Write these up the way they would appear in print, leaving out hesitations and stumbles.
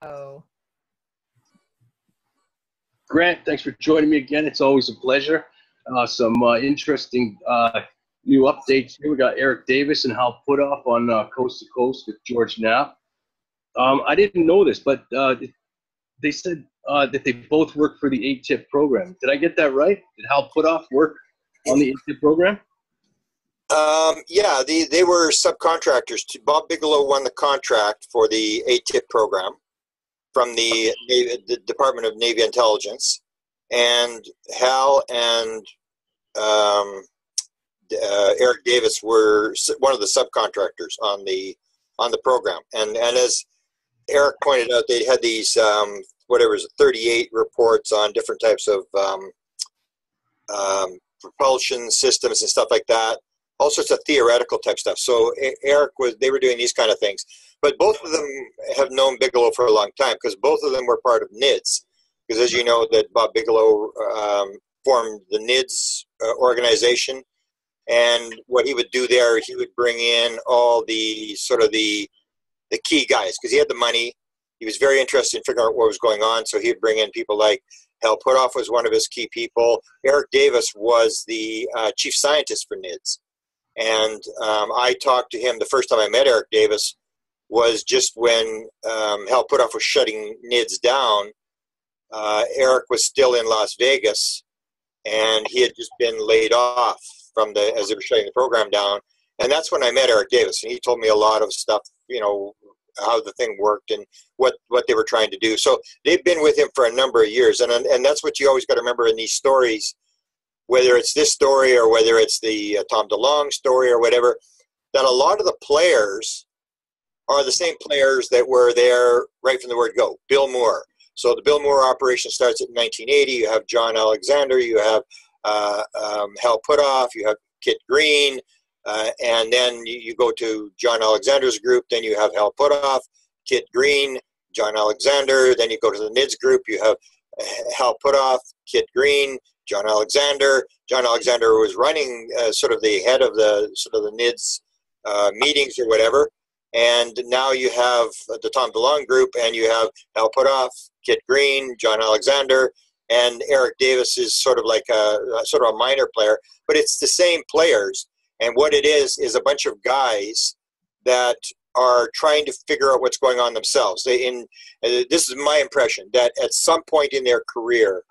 Oh, Grant, thanks for joining me again. It's always a pleasure. Some interesting new updates here. We got Eric Davis and Hal Putoff on Coast to Coast with George Knapp. I didn't know this, but they said that they both work for the ATIP program. Did I get that right? Did Hal Putoff work on the ATIP program? Yeah, they were subcontractors. Bob Bigelow won the contract for the ATIP program from the Department of Navy Intelligence, and Hal and Eric Davis were one of the subcontractors on the program. And as Eric pointed out, they had these 38 reports on different types of propulsion systems and stuff like that. All sorts of theoretical type stuff. So they were doing these kind of things. But both of them have known Bigelow for a long time because both of them were part of NIDS. Because as you know, that Bob Bigelow formed the NIDS organization. And what he would do there, he would bring in all the key guys because he had the money. He was very interested in figuring out what was going on. So he'd bring in people like Hal Putoff was one of his key people. Eric Davis was the chief scientist for NIDS. And I talked to him the first time I met Eric Davis was just when Hal Putoff was shutting NIDS down. Eric was still in Las Vegas, and he had just been laid off as they were shutting the program down. And that's when I met Eric Davis, and he told me a lot of stuff, how the thing worked and what they were trying to do. So they've been with him for a number of years, and that's what you always got to remember in these stories, whether it's this story or whether it's the Tom DeLonge story or whatever, that a lot of the players are the same players that were there right from the word go. Bill Moore. So the Bill Moore operation starts in 1980. You have John Alexander. You have Hal Putoff. You have Kit Green. And then you go to John Alexander's group. Then you have Hal Putoff, Kit Green, John Alexander. Then you go to the NIDS group. You have Hal Putoff, Kit Green, John Alexander. John Alexander was running sort of the head of the NIDS meetings or whatever. And now you have the Tom DeLonge group, and you have Hal Putoff, Kit Green, John Alexander, and Eric Davis is sort of like a minor player, but it's the same players. And what it is a bunch of guys that are trying to figure out what's going on themselves. This is my impression, that at some point in their career,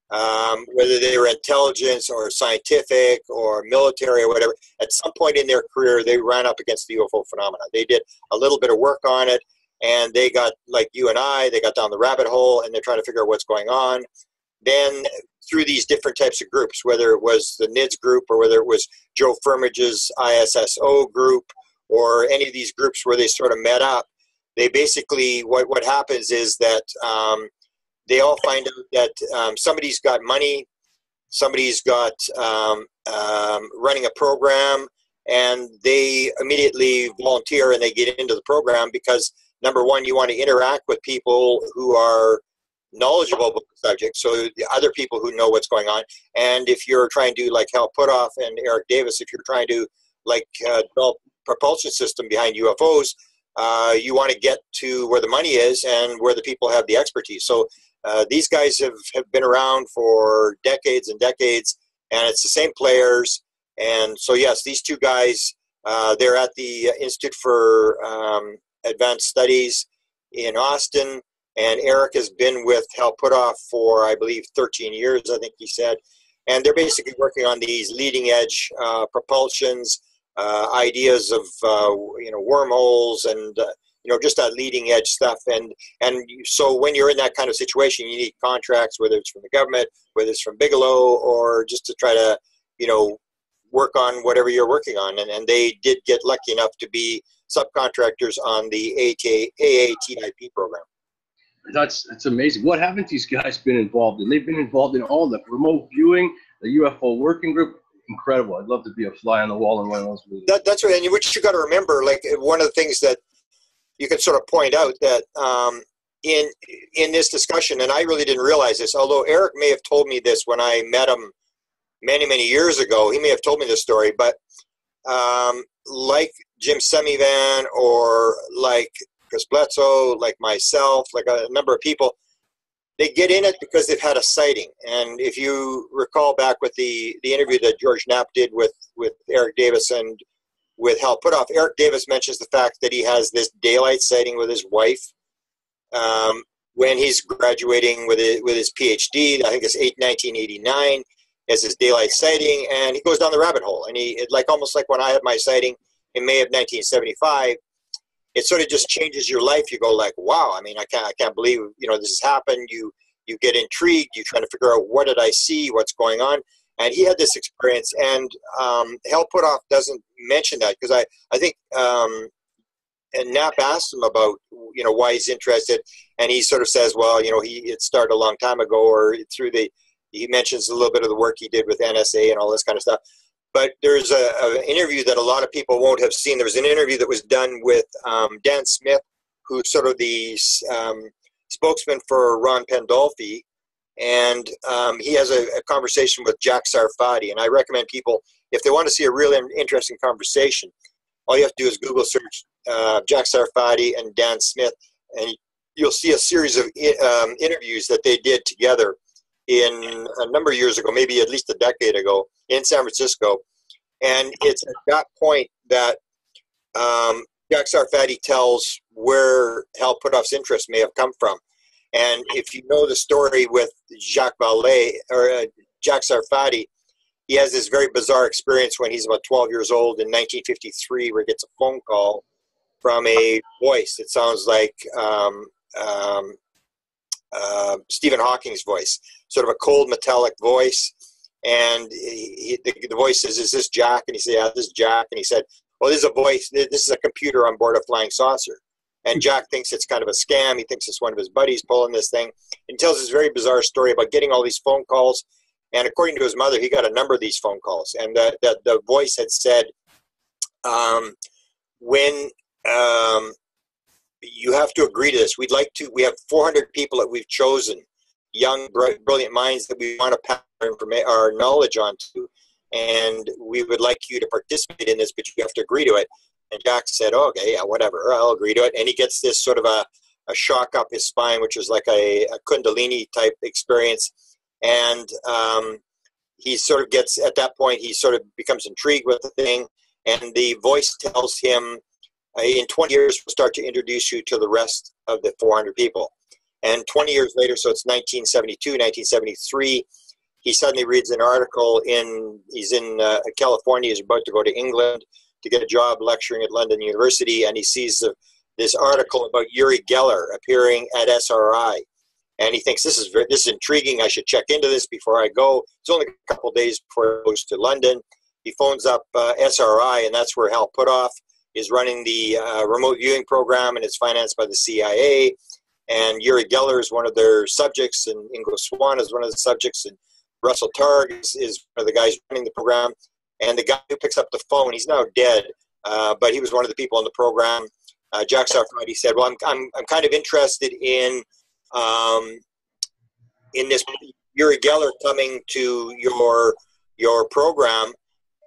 whether they were intelligence or scientific or military or whatever, at some point in their career, they ran up against the UFO phenomena. They did a little bit of work on it, and they got, like you and I, they got down the rabbit hole, and they're trying to figure out what's going on. Then through these different types of groups, whether it was the NIDS group or whether it was Joe Firmage's ISSO group or any of these groups where they sort of met up, they basically, what happens is that they all find out that somebody's got money, somebody's got running a program, and they immediately volunteer and they get into the program because, number one, you want to interact with people who are knowledgeable about the subject, so the other people who know what's going on. And if you're trying to, like Hal Putoff and Eric Davis, if you're trying to develop propulsion system behind UFOs, you want to get to where the money is and where the people have the expertise. So these guys have been around for decades and decades, and it's the same players. And so, yes, these two guys, they're at the Institute for Advanced Studies in Austin, and Eric has been with Hal Putoff for, I believe, 13 years, I think he said. And they're basically working on these leading-edge propulsions, ideas of, wormholes and, just that leading-edge stuff. And so when you're in that kind of situation, you need contracts, whether it's from the government, whether it's from Bigelow, or just to try to, work on whatever you're working on. And they did get lucky enough to be subcontractors on the AATIP program. That's amazing. What haven't these guys been involved in? They've been involved in all the remote viewing, the UFO working group. Incredible. I'd love to be a fly on the wall in one of those meetings. That's right. And what you got to remember, like one of the things that you can sort of point out that in this discussion, and I really didn't realize this, although Eric may have told me this when I met him many, many years ago. He may have told me this story, but like Jim Semivan or like Chris Bledsoe, like myself, like a number of people, they get in it because they've had a sighting. And if you recall back with the interview that George Knapp did with Eric Davis and with Hal Puthoff, Eric Davis mentions the fact that he has this daylight sighting with his wife when he's graduating with his PhD. I think it's 1989, as his daylight sighting, and he goes down the rabbit hole. And almost like when I had my sighting in May of 1975, it sort of just changes your life. You go like, wow, I mean, I can't believe, this has happened. You get intrigued. You try to figure out, what did I see? What's going on? And he had this experience, and Hal Puthoff doesn't mention that, because I think and Knapp asked him about, why he's interested, and he sort of says, well, it started a long time ago, or he mentions a little bit of the work he did with NSA and all this kind of stuff. But there's an interview that a lot of people won't have seen. There was an interview that was done with Dan Smith, who's sort of the spokesman for Ron Pandolfi, and he has a conversation with Jack Sarfati. And I recommend people, if they want to see a real interesting conversation, all you have to do is Google search Jack Sarfati and Dan Smith, and you'll see a series of interviews that they did together in a number of years ago, maybe at least a decade ago, in San Francisco. And it's at that point that Jack Sarfati tells where Hal Puthoff's interest may have come from. And if you know the story with Jack Sarfati, he has this very bizarre experience when he's about 12 years old in 1953, where he gets a phone call from a voice that sounds like Stephen Hawking's voice, sort of a cold, metallic voice. And the voice says, "Is this Jack?" And he said, "Yeah, this is Jack." And he said, "Well, this is a voice. This is a computer on board a flying saucer." And Jack thinks it's kind of a scam. He thinks it's one of his buddies pulling this thing. And he tells this very bizarre story about getting all these phone calls. And according to his mother, he got a number of these phone calls. And the voice had said, when you have to agree to this. We have 400 people that we've chosen, young, brilliant minds that we want to pass our knowledge onto. And we would like you to participate in this, but you have to agree to it. And Jack said, "Oh, okay, yeah, whatever, I'll agree to it." And he gets this sort of a shock up his spine, which was like a Kundalini type experience. And he sort of gets, at that point, he sort of becomes intrigued with the thing. And the voice tells him, in 20 years, we'll start to introduce you to the rest of the 400 people. And 20 years later, so it's 1972, 1973, he suddenly reads an article he's in California, he's about to go to England to get a job lecturing at London University, and he sees this article about Uri Geller appearing at SRI. And he thinks, this is intriguing, I should check into this before I go. It's only a couple of days before he goes to London. He phones up SRI, and that's where Hal Puthoff is running the remote viewing program, and it's financed by the CIA. And Uri Geller is one of their subjects, and Ingo Swann is one of the subjects, and Russell Targ is one of the guys running the program. And the guy who picks up the phone, he's now dead, but he was one of the people in the program. Jack Sarfati said, "Well, I'm kind of interested in this Uri Geller coming to your program."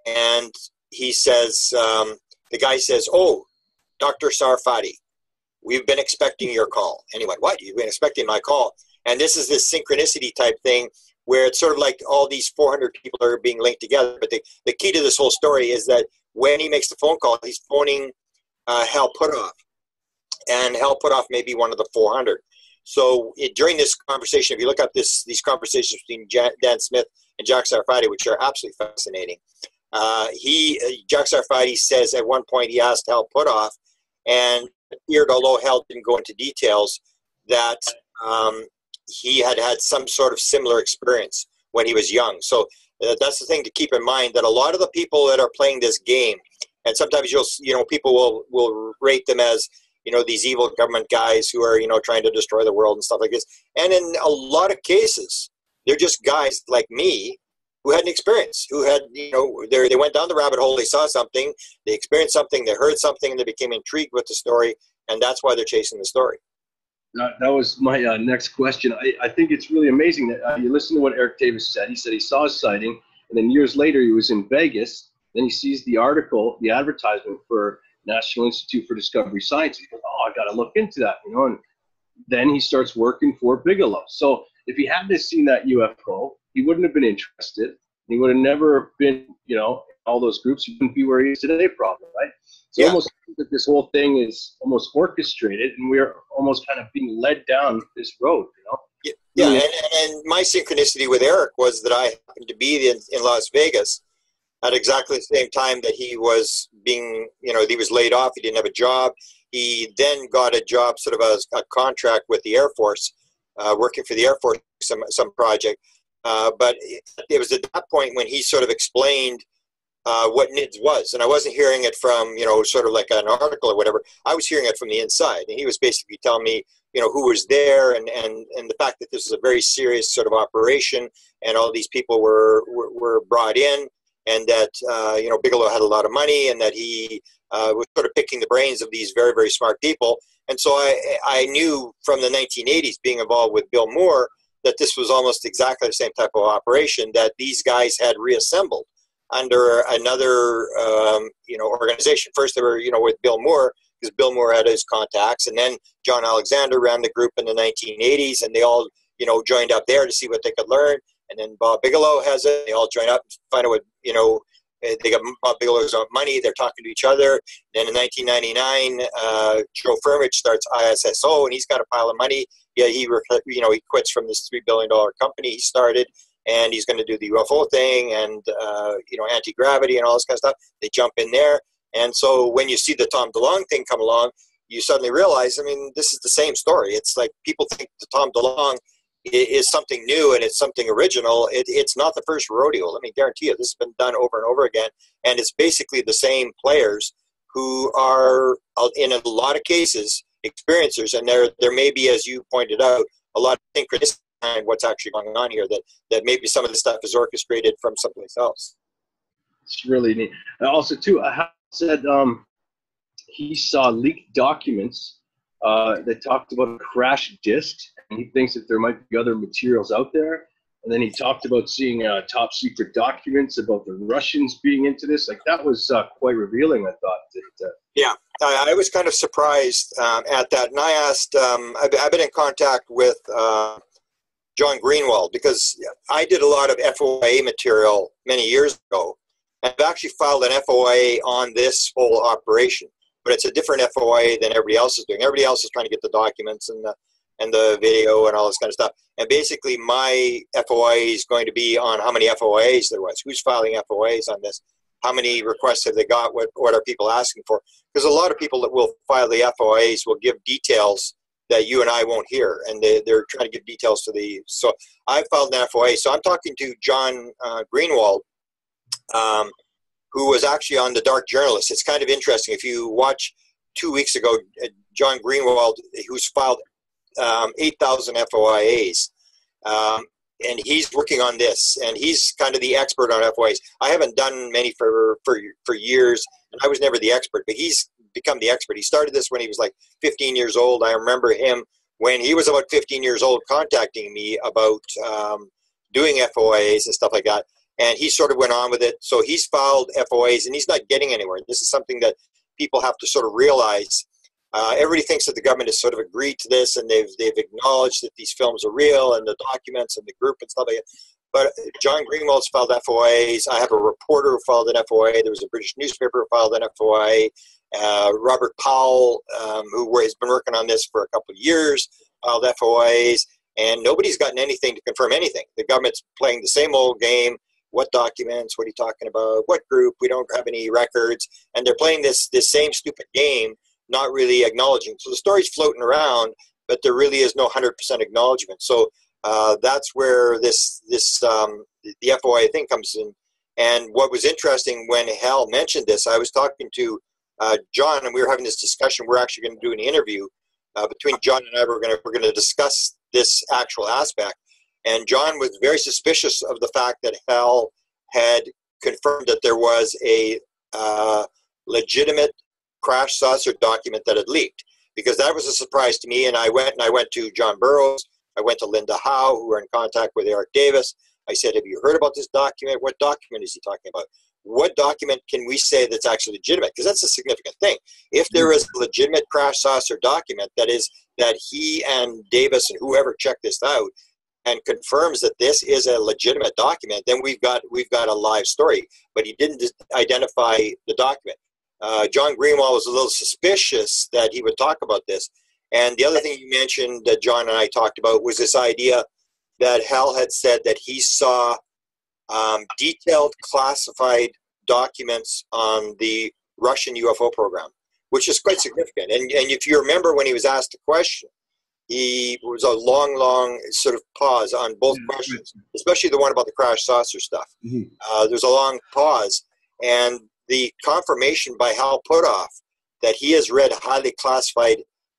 And he says, the guy says, "Oh, Dr. Sarfati, we've been expecting your call." And he went, "What? You've been expecting my call?" And this is this synchronicity type thing where it's sort of like all these 400 people are being linked together. But the key to this whole story is that when he makes the phone call, he's phoning Hal Puthoff. And Hal Puthoff may be one of the 400. So during this conversation, if you look up these conversations between Dan Smith and Jack Sarfati, which are absolutely fascinating, Jack Sarfati says at one point he asked Hal Puthoff, and appeared, although Hal didn't go into details, that he had some sort of similar experience when he was young. So that's the thing to keep in mind, that a lot of the people that are playing this game, and sometimes people will rate them as, these evil government guys who are, trying to destroy the world and stuff like this. And in a lot of cases, they're just guys like me who had an experience, who had, they went down the rabbit hole, they saw something, they experienced something, they heard something, and they became intrigued with the story, and that's why they're chasing the story. That was my next question. I think it's really amazing that you listen to what Eric Davis said. He said he saw a sighting, and then years later he was in Vegas. Then he sees the article, the advertisement for National Institute for Discovery Science. He goes, "Oh, I got to look into that, and then he starts working for Bigelow. So if he hadn't seen that UFO, he wouldn't have been interested. He would have never been, all those groups. He wouldn't be where he is today, probably, right? So almost that this whole thing is almost orchestrated, and we're almost kind of being led down this road, Yeah, and my synchronicity with Eric was that I happened to be in Las Vegas at exactly the same time that he was being, he was laid off. He didn't have a job. He then got a job, sort of a contract with the Air Force, working for the Air Force, some project. But it was at that point when he sort of explained what NIDS was. And I wasn't hearing it from, sort of like an article or whatever. I was hearing it from the inside. And he was basically telling me, who was there and the fact that this is a very serious sort of operation and all these people were brought in and that, Bigelow had a lot of money and that he was sort of picking the brains of these very, very smart people. And so I knew from the 1980s being involved with Bill Moore that this was almost exactly the same type of operation that these guys had reassembled under another, organization. First they were, with Bill Moore, because Bill Moore had his contacts, and then John Alexander ran the group in the 1980s, and they all, joined up there to see what they could learn. And then Bob Bigelow has it. They all join up and find out what, they got Bob Bigelow's money. They're talking to each other. Then in 1999, Joe Firmage starts ISSO, and he's got a pile of money. Yeah, he quits from this $3 billion company he started, and he's going to do the UFO thing and, anti-gravity and all this kind of stuff. They jump in there. And so when you see the Tom DeLonge thing come along, you suddenly realize, this is the same story. It's like people think the Tom DeLonge is something new and it's something original. It's not the first rodeo. Let me guarantee you, this has been done over and over again. And it's basically the same players who are, in a lot of cases, experiencers. And there may be, as you pointed out, a lot of synchronicity behind what's actually going on here, that maybe some of the stuff is orchestrated from someplace else. It's really neat. And also, too, Hal said he saw leaked documents that talked about a crash disk, and he thinks that there might be other materials out there. And then he talked about seeing top secret documents about the Russians being into this. Like, that was quite revealing, I thought. Yeah, I was kind of surprised at that. And I asked, I've been in contact with John Greenwald, because I did a lot of FOIA material many years ago. I've actually filed an FOIA on this whole operation, but it's a different FOIA than everybody else is doing. Everybody else is trying to get the documents and the video and all this kind of stuff. And basically my FOIA is going to be on how many FOIAs there was, who's filing FOIAs on this, how many requests have they got, what are people asking for. Because a lot of people that will file the FOIAs will give details that you and I won't hear, and they're trying to give details to so I filed an FOIA. So I'm talking to John Greenwald, who was actually on The Dark Journalist. It's kind of interesting. If you watch 2 weeks ago, John Greenwald, who's filed 8,000 FOIAs, and he's working on this, and he's kind of the expert on FOIAs. I haven't done many for years, and I was never the expert, but he's become the expert. He started this when he was like 15 years old. I remember him when he was about 15 years old contacting me about doing FOIAs and stuff like that. And he sort of went on with it. So he's filed FOIAs, and he's not getting anywhere. This is something that people have to sort of realize. Everybody thinks that the government has sort of agreed to this, and they've acknowledged that these films are real and the documents and the group and stuff like that. But John Greenwald's filed FOIAs. I have a reporter who filed an FOIA. There was a British newspaper who filed an FOIA. Robert Powell, who has been working on this for a couple of years, filed FOIAs. And nobody's gotten anything to confirm anything. The government's playing the same old game. What documents? What are you talking about? What group? We don't have any records. And they're playing this same stupid game, not really acknowledging. So the story's floating around, but there really is no 100% acknowledgement. So that's where the FOIA thing comes in. And what was interesting when Hal mentioned this, I was talking to John, and we were having this discussion. We're actually going to do an interview between John and I. We're going to discuss this actual aspect. And John was very suspicious of the fact that Hal had confirmed that there was a legitimate crash saucer document that had leaked, because that was a surprise to me. And I went to John Burroughs. I went to Linda Howe, who were in contact with Eric Davis. I said, have you heard about this document? What document is he talking about? what document can we say that's actually legitimate? Because that's a significant thing. If there is a legitimate crash saucer document that he and Davis and whoever checked this out and confirms that this is a legitimate document, then we've got a live story. But he didn't identify the document. John Greenwald was a little suspicious that he would talk about this. And the other thing you mentioned that John and I talked about was this idea that Hal had said that he saw detailed classified documents on the Russian UFO program, which is quite significant. And if you remember when he was asked a question, he was a long sort of pause on both questions, especially the one about the crash saucer stuff. There's a long pause, and the confirmation by Hal Puthoff that he has read highly classified,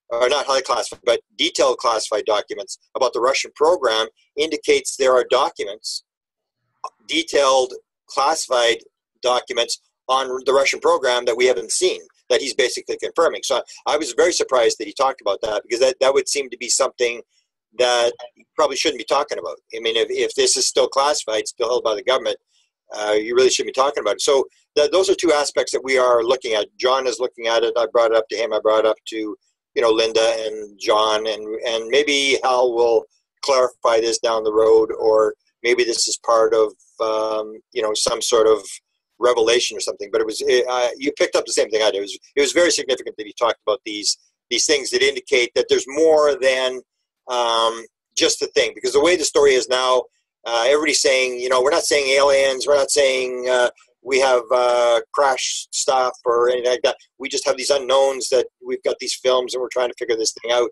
or not highly classified, but detailed classified documents about the Russian program indicates there are documents, detailed classified documents on the Russian program that we haven't seen, that he's basically confirming. So I was very surprised that he talked about that, because that would seem to be something that you probably shouldn't be talking about. I mean, if this is still classified, still held by the government, you really shouldn't be talking about it. So those are two aspects that we are looking at. John is looking at it. I brought it up to him. I brought it up to, Linda and John, and maybe Hal will clarify this down the road, or maybe this is part of, some sort of revelation or something. But you picked up the same thing I did. It was very significant that he talked about these things that indicate that there's more than just the thing. Because the way the story is now, everybody's saying, we're not saying aliens, we're not saying we have crash stuff or anything like that. We just have these unknowns that we've got these films and we're trying to figure this thing out.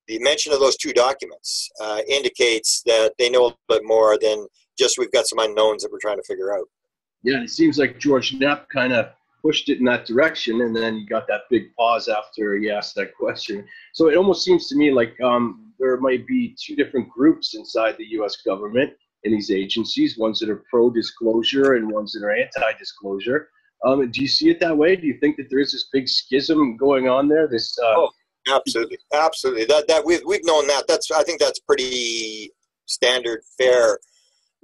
The mention of those two documents indicates that they know a little bit more than just we've got some unknowns that we're trying to figure out. Yeah, it seems like George Knapp kind of pushed it in that direction, and then you got that big pause after he asked that question. So it almost seems to me like there might be two different groups inside the U.S. government in these agencies, ones that are pro-disclosure and ones that are anti-disclosure. Do you see it that way? Do you think that there is this big schism going on there? Absolutely. That we've known that. I think that's pretty standard fare,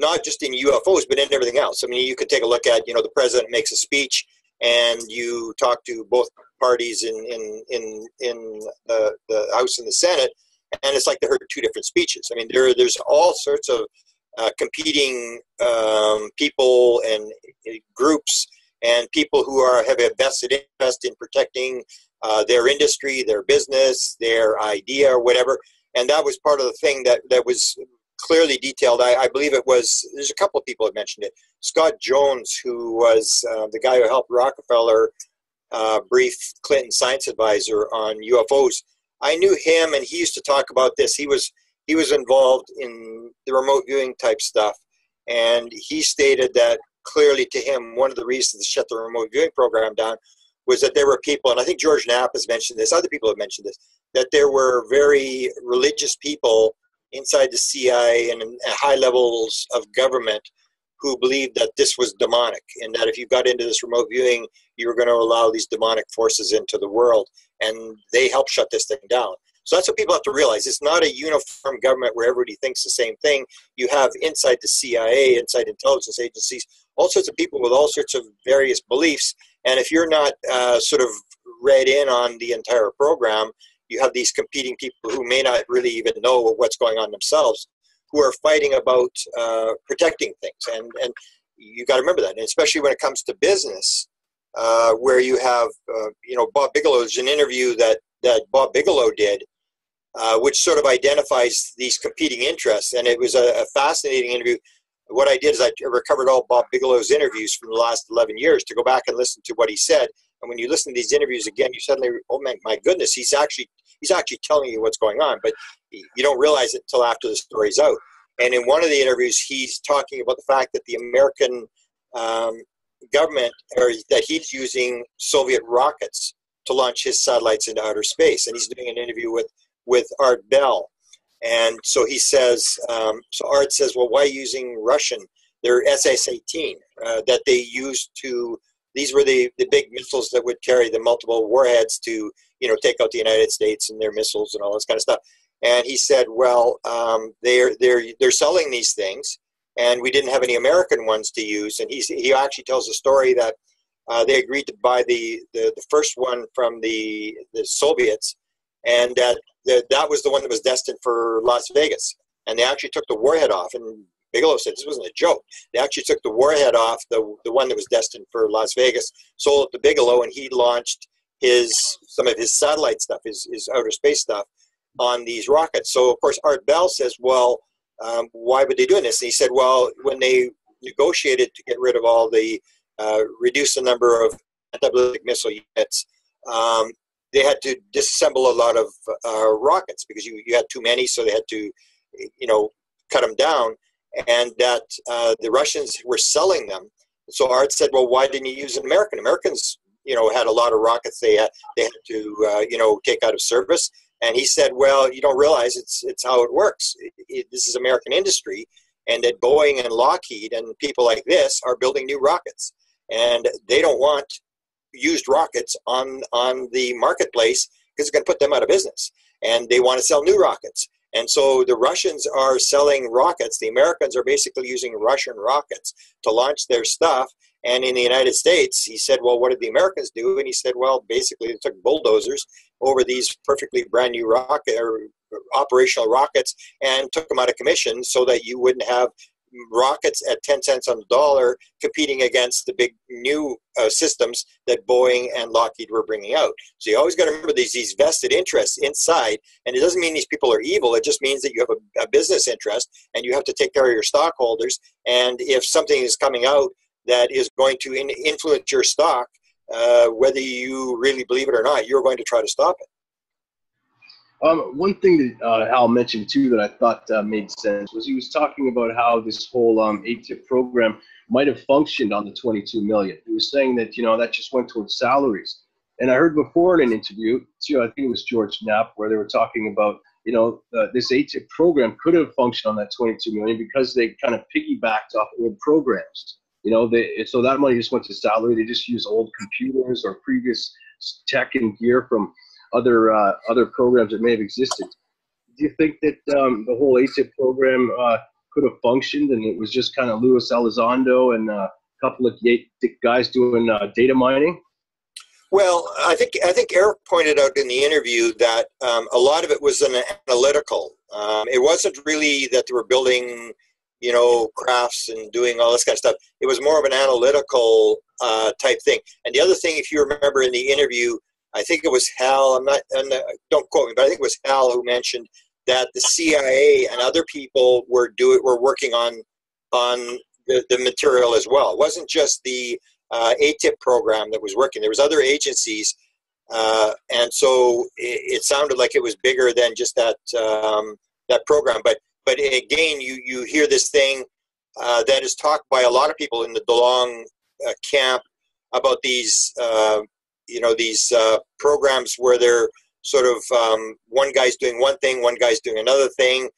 not just in UFOs, but in everything else. I mean, you could take a look at, the president makes a speech, and you talk to both parties in the House and the Senate, and it's like they heard two different speeches. I mean, there's all sorts of competing people and groups and people who have a vested interest in protecting their industry, their business, their idea, or whatever. And that was part of the thing that was clearly detailed. I believe there's a couple of people that mentioned it. Scott Jones, who was the guy who helped Rockefeller brief Clinton science advisor on UFOs. I knew him, and he used to talk about this. He was involved in the remote viewing type stuff, and he stated that clearly to him, one of the reasons to shut the remote viewing program down was that there were people, and I think George Knapp has mentioned this, other people have mentioned this, that there were very religious people inside the CIA and at high levels of government who believed that this was demonic, and that if you got into this remote viewing, you were going to allow these demonic forces into the world, and they helped shut this thing down. So that's what people have to realize. It's not a uniform government where everybody thinks the same thing. You have inside the CIA, inside intelligence agencies, all sorts of people with all sorts of various beliefs. And if you're not sort of read in on the entire program, you have these competing people who may not really even know what's going on themselves, who are fighting about protecting things. And you got to remember that, and especially when it comes to business, where you have, Bob Bigelow's an interview that Bob Bigelow did, which sort of identifies these competing interests. And it was a fascinating interview. What I did is I recovered all Bob Bigelow's interviews from the last 11 years to go back and listen to what he said. And when you listen to these interviews again, you suddenly, oh my goodness, he's actually telling you what's going on, but you don't realize it until after the story's out. And in one of the interviews, he's talking about the fact that the American government, or that he's using Soviet rockets to launch his satellites into outer space. And he's doing an interview with Art Bell. And so he says, so Art says, well, why using Russian? They're SS-18 that they used to, these were the big missiles that would carry the multiple warheads to, take out the United States and their missiles and all this kind of stuff. And he said, well, they're selling these things, and we didn't have any American ones to use. And he actually tells a story that they agreed to buy the first one from the Soviets, and that was the one that was destined for Las Vegas. And they actually took the warhead off. And Bigelow said this wasn't a joke. They actually took the warhead off, the one that was destined for Las Vegas, sold it to Bigelow, and he launched some of his satellite stuff, his outer space stuff, on these rockets. So of course Art Bell says, well, why would they do this? And he said, well, when they negotiated to get rid of all the reduce the number of anti-ballistic missile units, they had to disassemble a lot of rockets because you had too many, so they had to, cut them down, and that the Russians were selling them. So Art said, well, why didn't you use an American? Americans, had a lot of rockets they had to, take out of service. And he said, well, you don't realize it's how it works. This is American industry, and that Boeing and Lockheed and people like this are building new rockets. And they don't want used rockets on the marketplace because it's going to put them out of business. And they want to sell new rockets. And so the Russians are selling rockets. The Americans are basically using Russian rockets to launch their stuff. And in the United States, he said, well, what did the Americans do? And he said, well, basically they took bulldozers over these perfectly brand new operational rockets and took them out of commission so that you wouldn't have rockets at 10 cents on the dollar competing against the big new systems that Boeing and Lockheed were bringing out. So you always got to remember these vested interests inside, and it doesn't mean these people are evil. It just means that you have a business interest, and you have to take care of your stockholders. And if something is coming out that is going to influence your stock, whether you really believe it or not, you're going to try to stop it. One thing that Hal mentioned too that I thought made sense was he was talking about how this whole ATIP program might have functioned on the 22 million. He was saying that that just went towards salaries. And I heard before in an interview, I think it was George Knapp, where they were talking about this ATIP program could have functioned on that 22 million because they kind of piggybacked off old programs. So that money just went to salary. They just used old computers or previous tech and gear from other programs that may have existed. Do you think that the whole ATIP program could have functioned and it was just kind of Luis Elizondo and a couple of guys doing data mining? Well, I think Eric pointed out in the interview that a lot of it was an analytical. It wasn't really that they were building, crafts and doing all this kind of stuff. It was more of an analytical type thing. And the other thing, if you remember in the interview, I think it was Hal, don't quote me, but I think it was Hal who mentioned that the CIA and other people were working on the material as well. It wasn't just the ATIP program that was working. There was other agencies, and so it sounded like it was bigger than just that program. But again, you hear this thing that is talked by a lot of people in the DeLong camp about these programs where they're sort of one guy's doing one thing, one guy's doing another thing.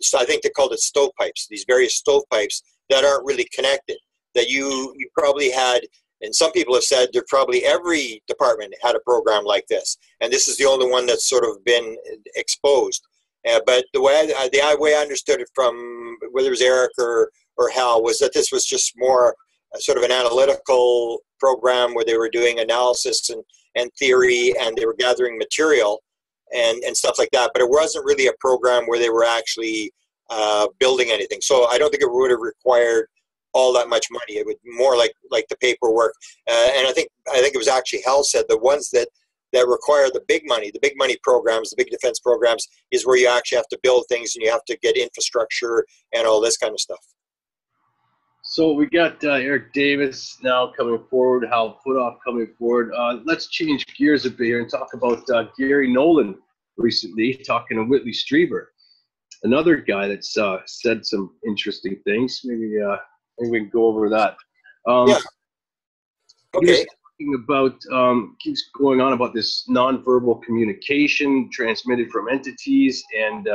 So I think they called it stovepipes, these various stovepipes that aren't really connected, that you probably had, and some people have said that probably every department had a program like this, and this is the only one that's sort of been exposed. But the way I understood it from whether it was Eric or Hal was that this was just more sort of an analytical program where they were doing analysis and theory, and they were gathering material and stuff like that. But it wasn't really a program where they were actually building anything. So I don't think it would have required all that much money. It would more like the paperwork. And I think it was actually Hal said the ones that require the big money programs, the big defense programs, is where you actually have to build things and you have to get infrastructure and all this kind of stuff. So we got Eric Davis now coming forward, Hal Puthoff coming forward. Let's change gears a bit here and talk about Gary Nolan recently, talking to Whitley Strieber, another guy that's said some interesting things. Maybe we can go over that. Yeah. Okay. Talking about keeps going on about this nonverbal communication transmitted from entities and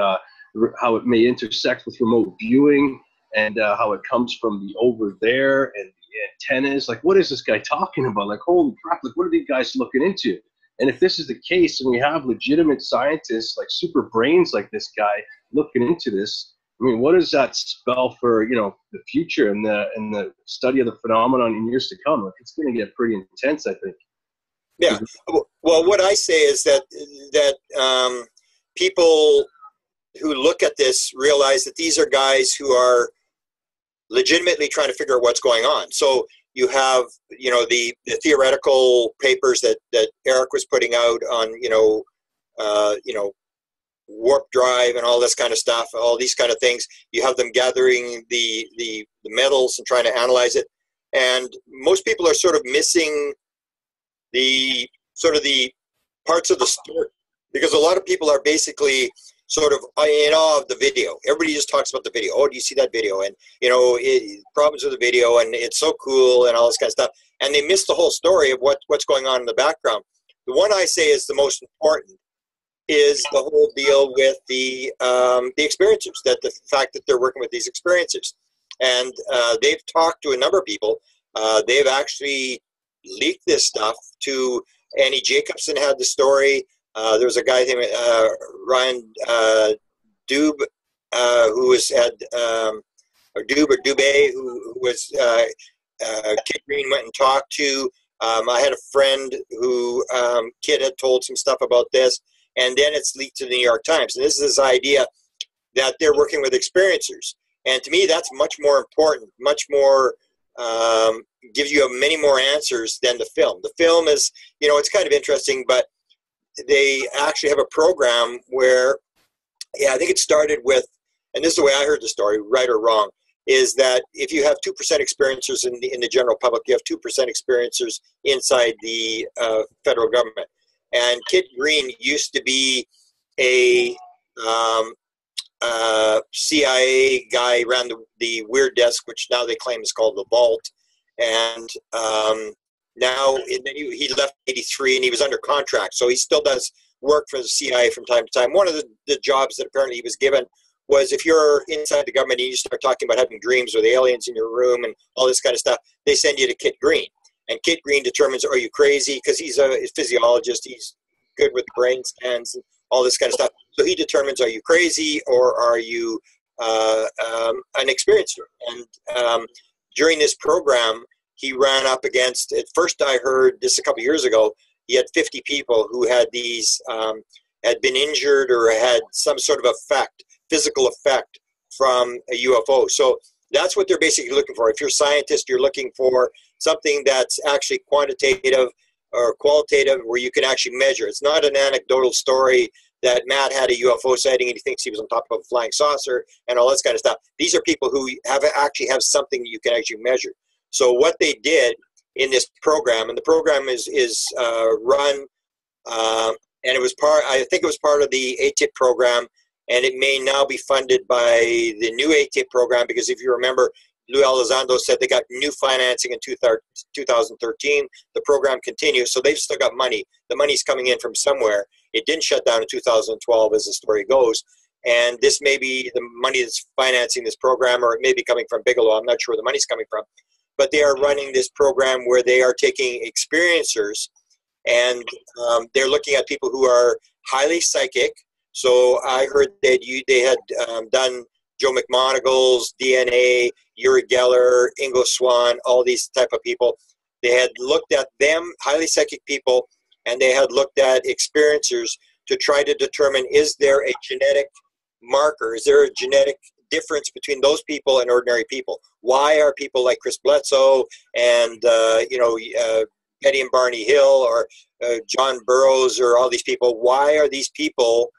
how it may intersect with remote viewing. And how it comes from the over there and the antennas. Like, what is this guy talking about? Like, holy crap, like, what are these guys looking into? And if this is the case, and we have legitimate scientists, like super brains like this guy, looking into this, I mean, what does that spell for, the future and the study of the phenomenon in years to come? Like, it's going to get pretty intense, I think. Yeah. Well, what I say is that people who look at this realize that these are guys who are legitimately trying to figure out what's going on. So you have, the theoretical papers that Eric was putting out on, warp drive and all this kind of stuff, all these kind of things. You have them gathering the metals and trying to analyze it. And most people are sort of missing the parts of the story, because a lot of people are basically sort of in awe of the video. Everybody just talks about the video. Oh, do you see that video? And, problems with the video, and it's so cool and all this kind of stuff. And they miss the whole story of what's going on in the background. The one I say is the most important is the whole deal with the experiencers, that the fact that they're working with these experiencers. And they've talked to a number of people. They've actually leaked this stuff to Annie Jacobson. Had the story. There was a guy named Ryan Dube, who was at or Dube or Dubé, who was Kit Green went and talked to. I had a friend who Kit had told some stuff about this, and then it's leaked to the New York Times. And this is this idea that they're working with experiencers, and to me, that's much more important, much more. Gives you many more answers than the film. The film is, it's kind of interesting, but they actually have a program where, I think it started with, and this is the way I heard the story, right or wrong, is that if you have 2% experiencers in the general public, you have 2% experiencers inside the federal government. And Kit Green used to be a CIA guy, ran the Weird Desk, which now they claim is called the Vault. And now he left in '83, and he was under contract. So he still does work for the CIA from time to time. One of the jobs that apparently he was given was, if you're inside the government and you start talking about having dreams with aliens in your room and all this kind of stuff, they send you to Kit Green. And Kit Green determines, are you crazy? Because he's a physiologist. He's good with brain scans and all this kind of stuff. So he determines, are you crazy or are you an experiencer? And during this program, he ran up against, at first I heard this a couple years ago, he had 50 people who had these, had been injured or had some sort of effect, physical effect from a UFO. So that's what they're basically looking for. If you're a scientist, you're looking for something that's actually quantitative or qualitative, where you can actually measure. It's not an anecdotal story that Matt had a UFO sighting and he thinks he was on top of a flying saucer and all this kind of stuff. These are people who actually have something that you can actually measure. So what they did in this program, and the program is run, and it was I think it was part of the ATIP program, and it may now be funded by the new ATIP program, because if you remember, Lou Elizondo said they got new financing in 2013. The program continues, so they've still got money. The money's coming in from somewhere. It didn't shut down in 2012, as the story goes. And this may be the money that's financing this program, or it may be coming from Bigelow. I'm not sure where the money's coming from. But they are running this program where they are taking experiencers, and they're looking at people who are highly psychic. So I heard that they had done Joe McMonagle's DNA, Uri Geller, Ingo Swann, all these type of people. They had looked at them, highly psychic people, and they had looked at experiencers to try to determine, is there a genetic marker? Is there a genetic difference between those people and ordinary people? Why are people like Chris Bledsoe and Betty and Barney Hill or John Burroughs or all these people, why are these people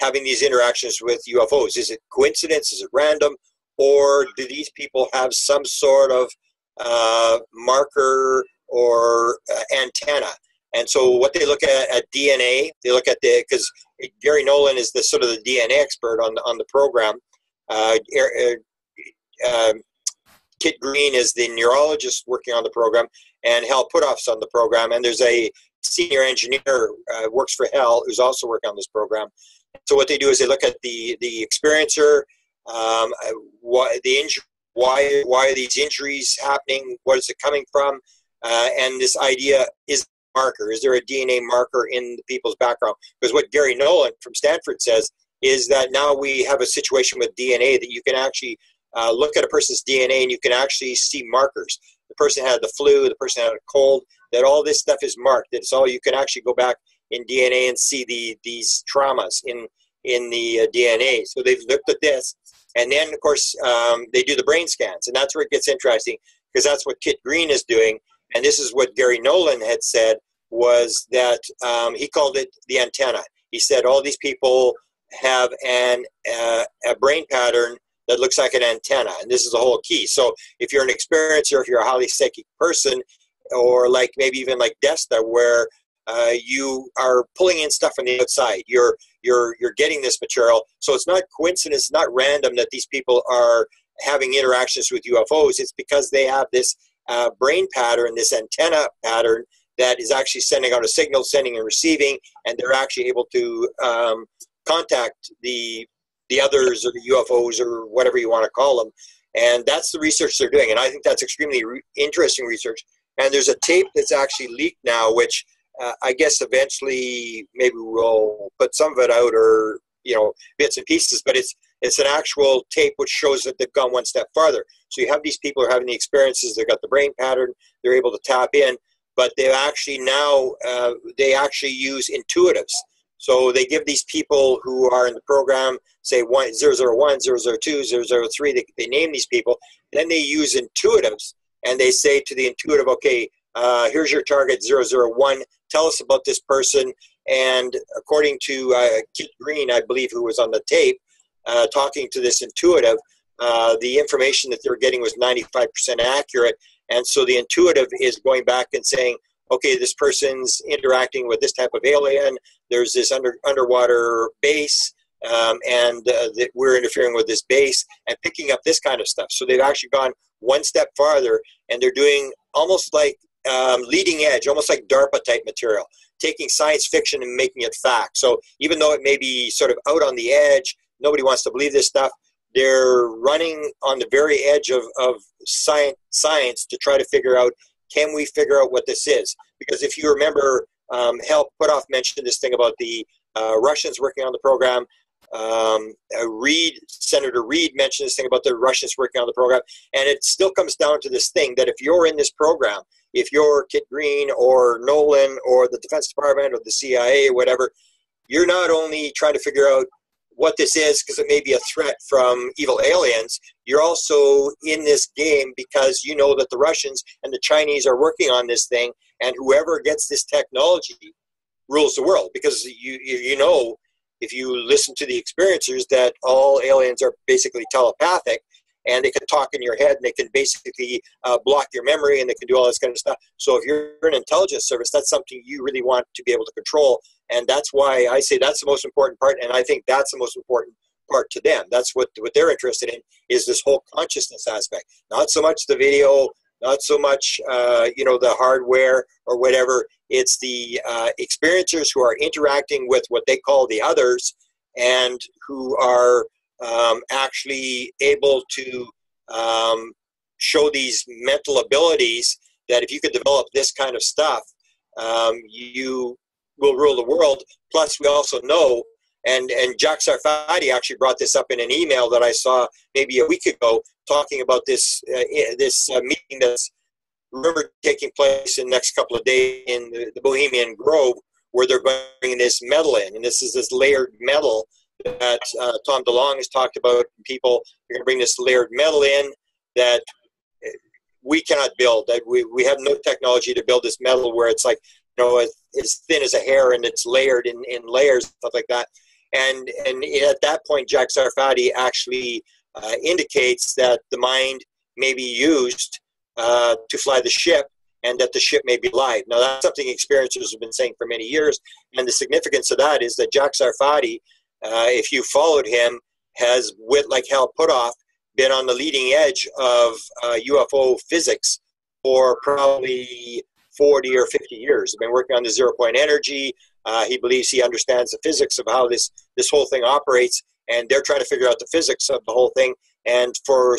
having these interactions with UFOs? Is it coincidence? Is it random? Or do these people have some sort of marker or antenna? And so what they look at DNA, they look at because Gary Nolan is the sort of the DNA expert on the program. Kit Green is the neurologist working on the program, and Hal Puthoff's on the program. And there's a senior engineer works for Hal who's also working on this program. So what they do is they look at the experiencer, why the injury, why are these injuries happening? What is it coming from? And this idea is marker. Is there a DNA marker in the people's background? Because what Gary Nolan from Stanford says is that now we have a situation with DNA that you can actually look at a person's DNA and you can actually see markers. The person had the flu, the person had a cold, that all this stuff is marked. It's all, you can actually go back in DNA and see these traumas in the DNA. So they've looked at this. And then, of course, they do the brain scans. And that's where it gets interesting, because that's what Kit Green is doing. And this is what Gary Nolan had said, was that he called it the antenna. He said all these people have a brain pattern that looks like an antenna, and this is the whole key. So if you're an experiencer, if you're a highly psychic person, or like maybe even like Desta, where you are pulling in stuff from the outside, you're getting this material. So it's not coincidence, it's not random that these people are having interactions with UFOs. It's because they have this brain pattern, this antenna pattern, that is actually sending out a signal, sending and receiving, and they're actually able to contact the others, or the UFOs, or whatever you want to call them. And that's the research they're doing. And I think that's extremely interesting research. And there's a tape that's actually leaked now, which I guess eventually maybe we'll put some of it out, or, you know, bits and pieces, but it's an actual tape which shows that they've gone one step farther. So you have these people who are having the experiences, they've got the brain pattern, they're able to tap in, but they actually now, they actually use intuitives. So they give these people who are in the program, say 001, 002, 003, they name these people, then they use intuitives, and they say to the intuitive, okay, here's your target 001, tell us about this person. And according to Kit Green, I believe, who was on the tape, talking to this intuitive, the information that they were getting was 95% accurate. And so the intuitive is going back and saying, okay, this person's interacting with this type of alien, there's this underwater base, and that we're interfering with this base, and picking up this kind of stuff. So they've actually gone one step farther, and they're doing almost like leading edge, almost like DARPA type material, taking science fiction and making it fact. So even though it may be sort of out on the edge, nobody wants to believe this stuff, they're running on the very edge of science to try to figure out, can we figure out what this is? Because if you remember, Hal Puthoff mentioned this thing about the Russians working on the program. Senator Reid mentioned this thing about the Russians working on the program. And it still comes down to this thing that if you're in this program, if you're Kit Green or Nolan or the Defense Department or the CIA or whatever, you're not only trying to figure out what this is because it may be a threat from evil aliens, you're also in this game because you know that the Russians and the Chinese are working on this thing, and whoever gets this technology rules the world. Because you know, if you listen to the experiencers, that all aliens are basically telepathic, and they can talk in your head, and they can basically block your memory, and they can do all this kind of stuff. So if you're an intelligence service, that's something you really want to be able to control. And that's why I say that's the most important part, and I think that's the most important part to them. That's what they're interested in, is this whole consciousness aspect. Not so much the video, not so much you know, the hardware or whatever. It's the experiencers who are interacting with what they call the others, and who are actually able to show these mental abilities that if you could develop this kind of stuff, you will rule the world. Plus, we also know, and Jack Sarfati actually brought this up in an email that I saw maybe a week ago, talking about this meeting that's rumored taking place in the next couple of days in the Bohemian Grove, where they're bringing this metal in. And this is this layered metal that Tom DeLonge has talked about. People are going to bring this layered metal in that we cannot build. That we have no technology to build this metal where it's like, you know, as thin as a hair, and it's layered in layers, stuff like that. And at that point, Jack Sarfati actually indicates that the mind may be used to fly the ship, and that the ship may be alive. Now, that's something experiencers have been saying for many years, and the significance of that is that Jack Sarfati, if you followed him, has, with like Hal Puthoff, been on the leading edge of UFO physics for probably 40 or 50 years. He's been working on the zero-point energy. He believes he understands the physics of how this whole thing operates, and they're trying to figure out the physics of the whole thing. And for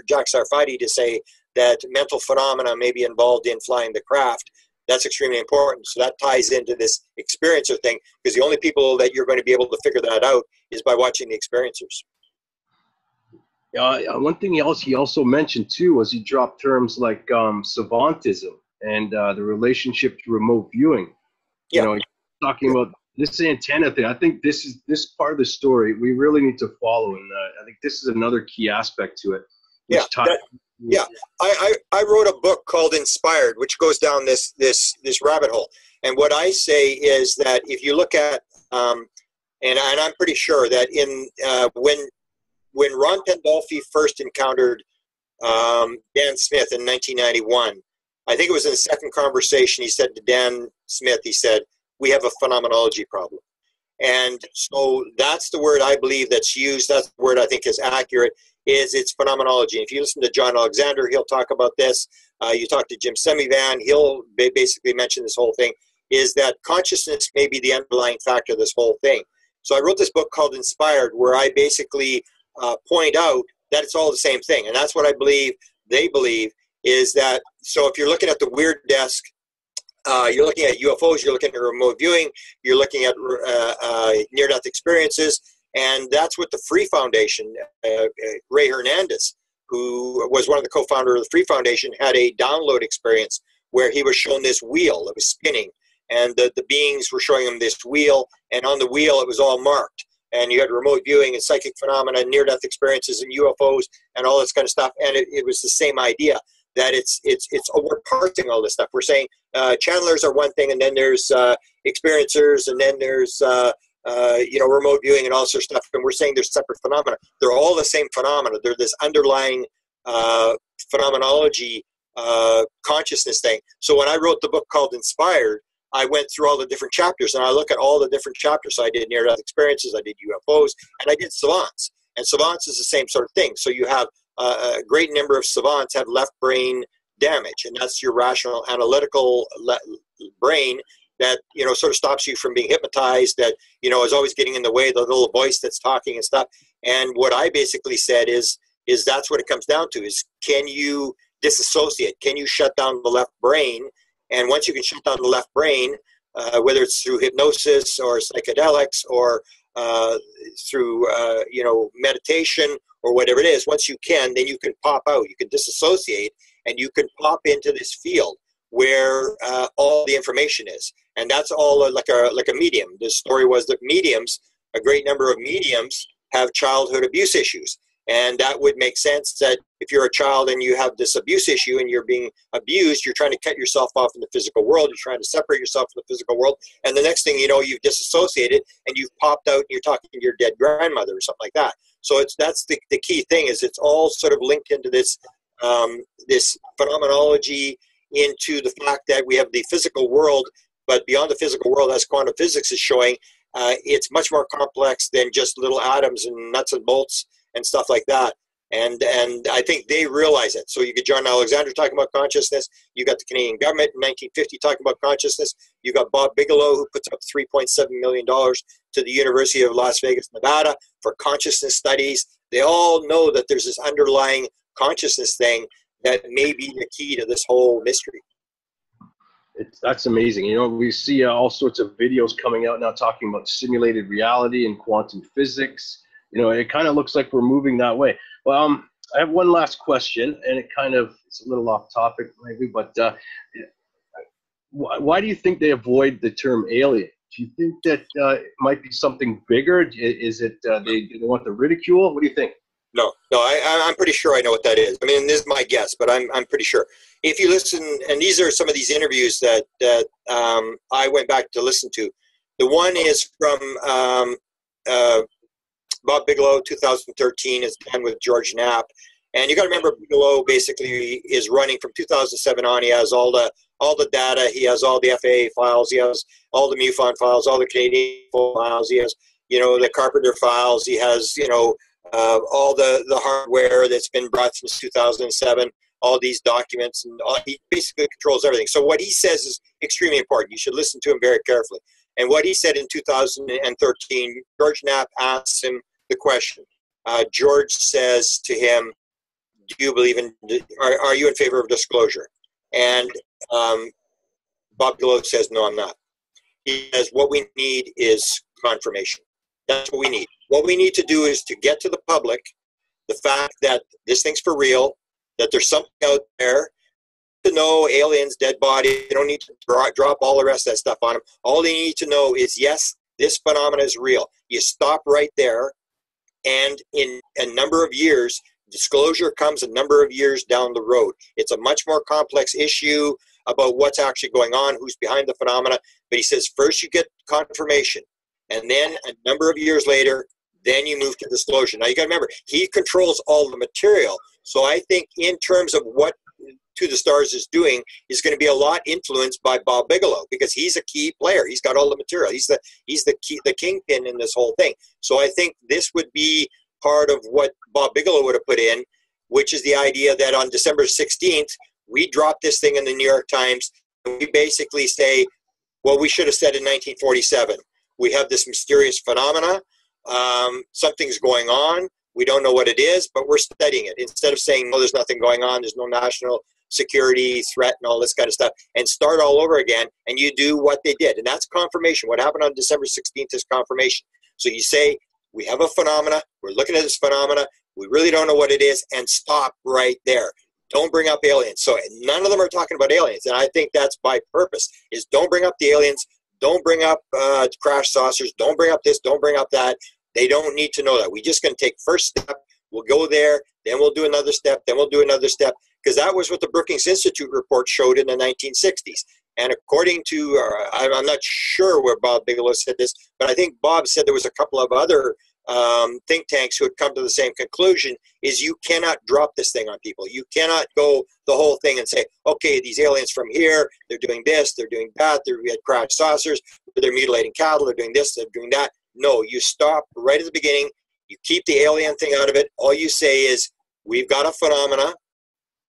Jack Sarfati to say that mental phenomena may be involved in flying the craft, That's extremely important. So that ties into this experiencer thing, because the only people that you're going to be able to figure that out is by watching the experiencers. One thing he also mentioned too was he dropped terms like savantism and the relationship to remote viewing. You know, talking about this antenna thing. I think this part of the story we really need to follow, and I think this is another key aspect to it. I wrote a book called Inspired, which goes down this rabbit hole. And what I say is that if you look at, and I'm pretty sure that when Ron Pandolfi first encountered Dan Smith in 1991, I think it was in the second conversation, he said to Dan Smith, he said, "We have a phenomenology problem." And so that's the word I believe that's used. That's the word I think is accurate, is it's phenomenology. If you listen to John Alexander, he'll talk about this. You talk to Jim Semivan, he'll basically mention this whole thing, is that consciousness may be the underlying factor of this whole thing. So I wrote this book called Inspired, where I basically point out that it's all the same thing. And that's what I believe they believe, is that, so if you're looking at the weird desk, you're looking at UFOs, you're looking at remote viewing, you're looking at near-death experiences, and that's what the Free Foundation, Ray Hernandez, who was one of the co-founders of the Free Foundation, had a download experience where he was shown this wheel that was spinning, and the beings were showing him this wheel, and on the wheel it was all marked. And you had remote viewing and psychic phenomena, near-death experiences and UFOs and all this kind of stuff. And it was the same idea, that we're parsing all this stuff. We're saying channelers are one thing, and then there's experiencers, and then there's remote viewing and all sorts of stuff. And we're saying there's separate phenomena. They're all the same phenomena. They're this underlying phenomenology consciousness thing. So when I wrote the book called Inspired, I went through all the different chapters, and I look at all the different chapters. So I did near-death experiences, I did UFOs, and I did savants. And savants is the same sort of thing. So you have a great number of savants have left brain damage, and that's your rational, analytical brain that, sort of stops you from being hypnotized, that, is always getting in the way, the little voice that's talking and stuff. And what I basically said is that's what it comes down to, is can you disassociate? Can you shut down the left brain? And once you can shut down the left brain, whether it's through hypnosis or psychedelics or through meditation or whatever it is, once you can, then you can pop out. You can disassociate, and you can pop into this field where all the information is. And that's all like a medium. The story was that mediums, a great number of mediums, have childhood abuse issues. And that would make sense, that if you're a child and you have this abuse issue and you're being abused, you're trying to cut yourself off from the physical world. You're trying to separate yourself from the physical world. And the next thing you know, you've disassociated and you've popped out and you're talking to your dead grandmother or something like that. So that's the key thing, is it's all sort of linked into this, this phenomenology, into the fact that we have the physical world, but beyond the physical world, as quantum physics is showing, it's much more complex than just little atoms and nuts and bolts and stuff like that. And I think they realize it. So you get John Alexander talking about consciousness. You got the Canadian government in 1950 talking about consciousness. You got Bob Bigelow, who puts up $3.7 million to the University of Las Vegas, Nevada, for consciousness studies. They all know that there's this underlying consciousness thing that may be the key to this whole mystery. That's amazing. We see all sorts of videos coming out now talking about simulated reality and quantum physics. It kind of looks like we're moving that way. Well, I have one last question, and it's a little off topic maybe, but why do you think they avoid the term alien? Do you think that it might be something bigger? Is it they want the ridicule? What do you think? No, I'm pretty sure I know what that is. I mean, this is my guess, but I'm pretty sure. If you listen, and these are some of these interviews that I went back to listen to. The one is from Bob Bigelow, 2013, is done with George Knapp. And you got to remember, Bigelow basically is running from 2007 on. He has all the data. He has all the FAA files. He has all the MUFON files, all the Canadian files. He has, the Carpenter files. He has, all the hardware that's been brought since 2007, all these documents, and he basically controls everything. So what he says is extremely important. You should listen to him very carefully. And what he said in 2013, George Knapp asks him the question. George says to him, "Do you believe in? Are you in favor of disclosure?" And Bob Bigelow says, no, I'm not. He says, what we need is confirmation. That's what we need. What we need to do is to get to the public the fact that this thing's for real, that there's something out there, to know aliens, dead bodies. They don't need to drop all the rest of that stuff on them. All they need to know is, yes, this phenomena is real. You stop right there, and in a number of years, disclosure comes a number of years down the road. It's a much more complex issue about what's actually going on, who's behind the phenomena. But he says, first you get confirmation, and then a number of years later, then you move to disclosure. Now you got to remember, he controls all the material. So I think in terms of what To the Stars is doing is going to be a lot influenced by Bob Bigelow, because he's a key player. He's got all the material. He's the kingpin in this whole thing. So I think this would be part of what Bob Bigelow would have put in, which is the idea that on December 16th, we drop this thing in the New York Times, and we basically say, well, we should have said in 1947, we have this mysterious phenomena. Something's going on. We don't know what it is, but we're studying it. Instead of saying, no, there's nothing going on, there's no national security threat and all this kind of stuff, and start all over again, and you do what they did. And that's confirmation. What happened on December 16th is confirmation. So you say, we have a phenomena, we're looking at this phenomena, we really don't know what it is, and stop right there. Don't bring up aliens. So none of them are talking about aliens, and I think that's by purpose, is don't bring up the aliens, don't bring up crash saucers, don't bring up this, don't bring up that. They don't need to know that. We're just going to take first step, we'll go there, then we'll do another step, then we'll do another step, because that was what the Brookings Institute report showed in the 1960s. And according to, I'm not sure where Bob Bigelow said this, but I think Bob said there was a couple of other think tanks who had come to the same conclusion, is you cannot drop this thing on people. You cannot go the whole thing and say, okay, these aliens from here, they're doing this, they're doing that, we had crash saucers, they're mutilating cattle, they're doing this, they're doing that. No, you stop right at the beginning. You keep the alien thing out of it. All you say is, we've got a phenomena.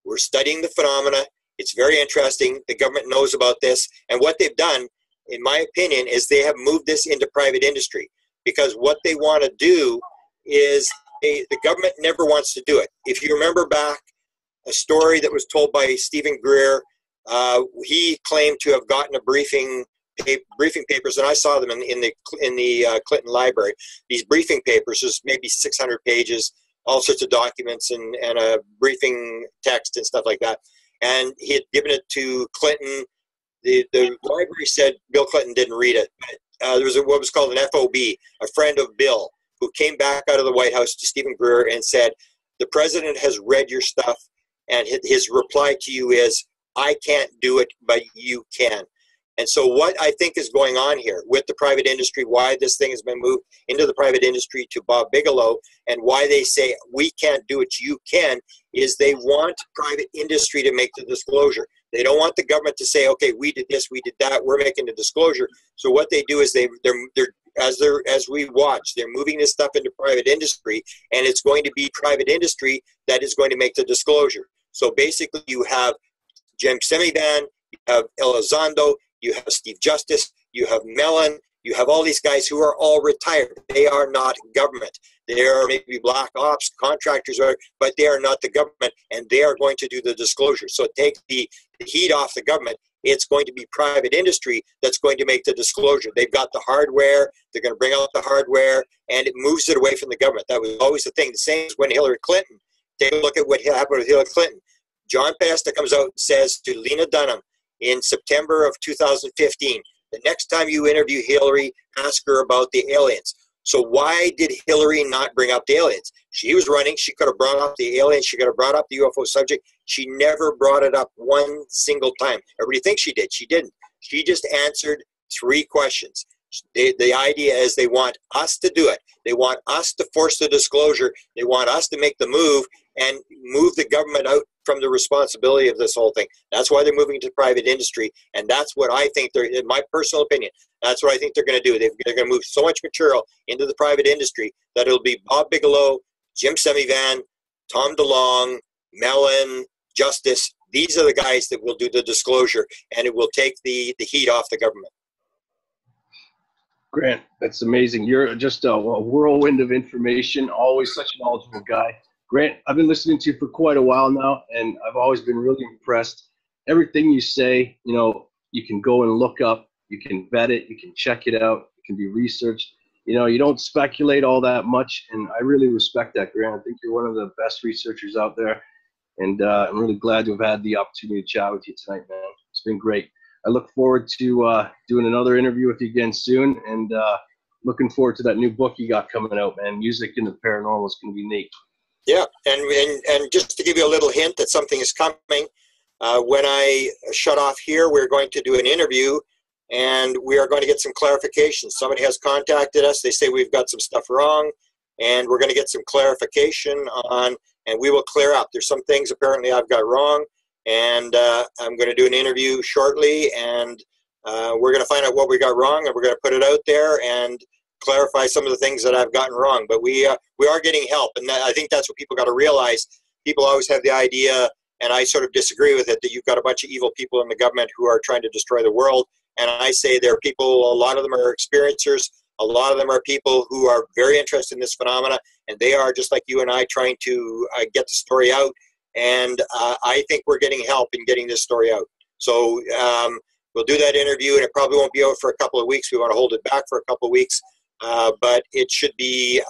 We're studying the phenomena. It's very interesting. The government knows about this. And what they've done, in my opinion, is they have moved this into private industry. Because what they want to do is, the government never wants to do it. If you remember back, a story that was told by Stephen Greer, he claimed to have gotten a briefing papers, and I saw them in the Clinton Library. These briefing papers, there's maybe 600 pages, all sorts of documents and a briefing text and stuff like that. And he had given it to Clinton. The library said Bill Clinton didn't read it. There was what was called an FOB, a friend of Bill, who came back out of the White House to Stephen Greer and said, the president has read your stuff, and his reply to you is, I can't do it, but you can. And so what I think is going on here with the private industry, why this thing has been moved into the private industry to Bob Bigelow, and why they say we can't do it, you can, is they want private industry to make the disclosure. They don't want the government to say, okay, we did this, we did that, we're making the disclosure. So what they do is as we watch, they're moving this stuff into private industry, and it's going to be private industry that is going to make the disclosure. So basically you have Jim Semivan, you have Elizondo, you have Steve Justice, you have Mellon, you have all these guys who are all retired. They are not government. They are maybe black ops, contractors, but they are not the government, and they are going to do the disclosure. So take the heat off the government. It's going to be private industry that's going to make the disclosure. They've got the hardware. They're going to bring out the hardware, and it moves it away from the government. That was always the thing. The same as when Hillary Clinton. Take a look at what happened with Hillary Clinton. John Pesta comes out and says to Lena Dunham in September of 2015, the next time you interview Hillary, ask her about the aliens. So why did Hillary not bring up the aliens? She was running. She could have brought up the aliens. She could have brought up the UFO subject. She never brought it up one single time. Everybody thinks she did. She didn't. She just answered 3 questions. The idea is they want us to do it. They want us to force the disclosure. They want us to make the move and move the government out from the responsibility of this whole thing. That's why they're moving to private industry, and that's what I think they're, in my personal opinion, that's what I think they're going to do. They're going to move so much material into the private industry that it'll be Bob Bigelow, Jim Semivan, Tom DeLonge, Mellon, Justice. These are the guys that will do the disclosure, and it will take the heat off the government. Grant, that's amazing. You're just a whirlwind of information, always such a knowledgeable guy. Grant, I've been listening to you for quite a while now, and I've always been really impressed. Everything you say, you know, you can go and look up, you can vet it, you can check it out, it can be researched. You know, you don't speculate all that much, and I really respect that, Grant. I think you're one of the best researchers out there, and I'm really glad to have had the opportunity to chat with you tonight, man. It's been great. I look forward to doing another interview with you again soon, and looking forward to that new book you got coming out, man. Music in the Paranormal is going to be neat. Yeah, and just to give you a little hint that something is coming, when I shut off here, we're going to do an interview, and we are going to get some clarification. Somebody has contacted us. They say we've got some stuff wrong, and we're going to get some clarification on, and we will clear up. There's some things apparently I've got wrong, and I'm going to do an interview shortly, and we're going to find out what we got wrong, and we're going to put it out there and clarify some of the things that I've gotten wrong. But we are getting help, and I think that's what people got to realize. People always have the idea, and I sort of disagree with it, that you've got a bunch of evil people in the government who are trying to destroy the world. And I say there are people, a lot of them are experiencers, a lot of them are people who are very interested in this phenomena, and they are just like you and I trying to get the story out. And I think we're getting help in getting this story out. So we'll do that interview, and it probably won't be out for a couple of weeks. We want to hold it back for a couple of weeks, but it should be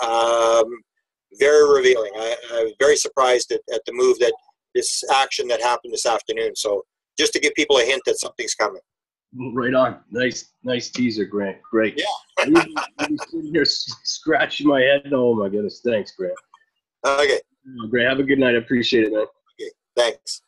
very revealing. I'm very surprised at the move, that this action that happened this afternoon. So just to give people a hint that something's coming. Right on. Nice teaser, Grant. Great. Yeah. I'm sitting here scratching my head. Oh my goodness. Thanks, Grant. Okay. Great. Have a good night. I appreciate it, man. Okay. Thanks.